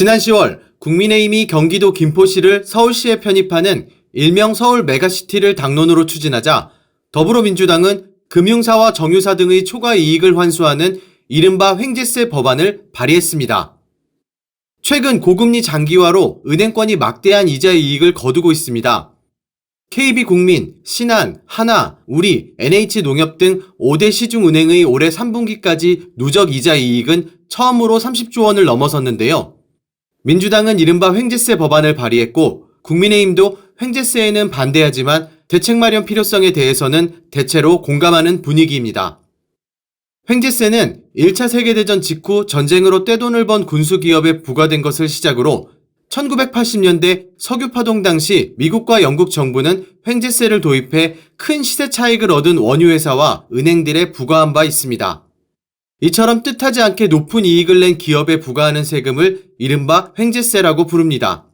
지난 10월 국민의힘이 경기도 김포시를 서울시에 편입하는 일명 서울 메가시티를 당론으로 추진하자 더불어민주당은 금융사와 정유사 등의 초과 이익을 환수하는 이른바 횡재세 법안을 발의했습니다. 최근 고금리 장기화로 은행권이 막대한 이자 이익을 거두고 있습니다. KB국민, 신한, 하나, 우리, NH농협 등 5대 시중은행의 올해 3분기까지 누적 이자 이익은 처음으로 30조 원을 넘어섰는데요. 민주당은 이른바 횡재세 법안을 발의했고 국민의힘도 횡재세에는 반대하지만 대책 마련 필요성에 대해서는 대체로 공감하는 분위기입니다. 횡재세는 1차 세계대전 직후 전쟁으로 떼돈을 번 군수기업에 부과된 것을 시작으로 1980년대 석유파동 당시 미국과 영국 정부는 횡재세를 도입해 큰 시세 차익을 얻은 원유회사와 은행들에 부과한 바 있습니다. 이처럼 뜻하지 않게 높은 이익을 낸 기업에 부과하는 세금을 이른바 횡재세라고 부릅니다.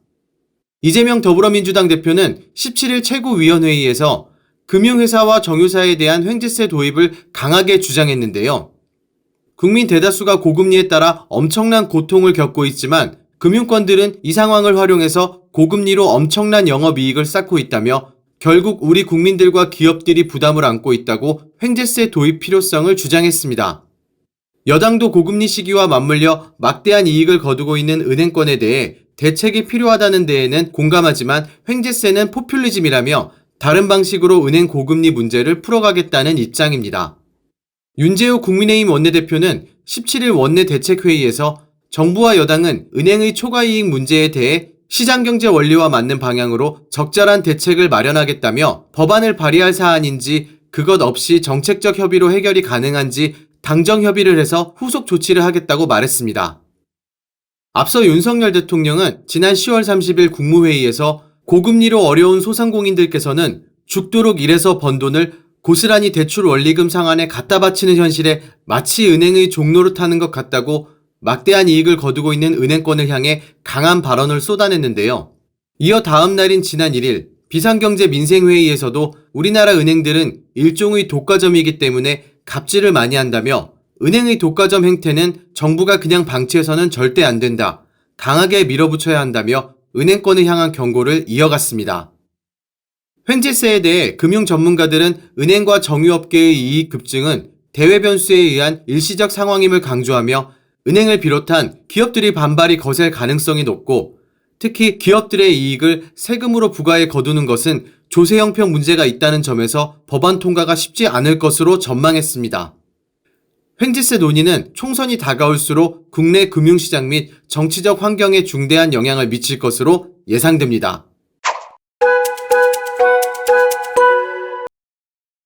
이재명 더불어민주당 대표는 17일 최고위원회의에서 금융회사와 정유사에 대한 횡재세 도입을 강하게 주장했는데요. 국민 대다수가 고금리에 따라 엄청난 고통을 겪고 있지만 금융권들은 이 상황을 활용해서 고금리로 엄청난 영업이익을 쌓고 있다며 결국 우리 국민들과 기업들이 부담을 안고 있다고 횡재세 도입 필요성을 주장했습니다. 여당도 고금리 시기와 맞물려 막대한 이익을 거두고 있는 은행권에 대해 대책이 필요하다는 데에는 공감하지만 횡재세는 포퓰리즘이라며 다른 방식으로 은행 고금리 문제를 풀어가겠다는 입장입니다. 윤재호 국민의힘 원내대표는 17일 원내 대책회의에서 정부와 여당은 은행의 초과이익 문제에 대해 시장경제 원리와 맞는 방향으로 적절한 대책을 마련하겠다며 법안을 발의할 사안인지 그것 없이 정책적 협의로 해결이 가능한지 당정 협의를 해서 후속 조치를 하겠다고 말했습니다. 앞서 윤석열 대통령은 지난 10월 30일 국무회의에서 고금리로 어려운 소상공인들께서는 죽도록 일해서 번 돈을 고스란히 대출 원리금 상환에 갖다 바치는 현실에 마치 은행의 종로를 타는 것 같다고 막대한 이익을 거두고 있는 은행권을 향해 강한 발언을 쏟아냈는데요. 이어 다음 날인 지난 1일 비상경제 민생회의에서도 우리나라 은행들은 일종의 독과점이기 때문에 갑질을 많이 한다며 은행의 독과점 행태는 정부가 그냥 방치해서는 절대 안 된다. 강하게 밀어붙여야 한다며 은행권을 향한 경고를 이어갔습니다. 횡재세에 대해 금융 전문가들은 은행과 정유업계의 이익 급증은 대외 변수에 의한 일시적 상황임을 강조하며 은행을 비롯한 기업들이 반발이 거셀 가능성이 높고 특히 기업들의 이익을 세금으로 부과해 거두는 것은 조세 형평 문제가 있다는 점에서 법안 통과가 쉽지 않을 것으로 전망했습니다. 횡재세 논의는 총선이 다가올수록 국내 금융시장 및 정치적 환경에 중대한 영향을 미칠 것으로 예상됩니다.